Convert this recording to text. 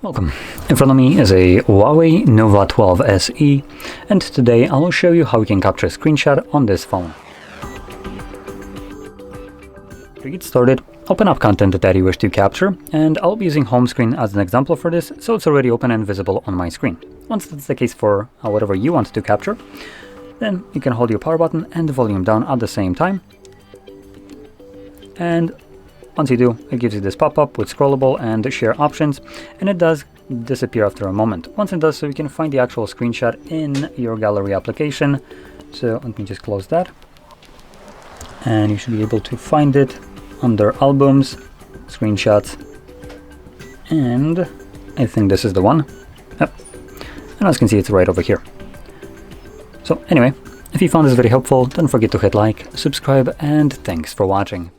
Welcome. In front of me is a Huawei Nova 12 SE, and today I will show you how you can capture a screenshot on this phone. To get started, open up content that you wish to capture, and I'll be using home screen as an example for this, so it's already open and visible on my screen. Once that's the case for whatever you want to capture, then you can hold your power button and the volume down at the same time. And once you do, it gives you this pop-up with scrollable and share options, and it does disappear after a moment. Once it does so, you can find the actual screenshot in your gallery application. So let me just close that. And you should be able to find it under albums, screenshots, and I think this is the one. Yep. And as you can see, it's right over here. So anyway, if you found this very helpful, don't forget to hit like, subscribe, and thanks for watching.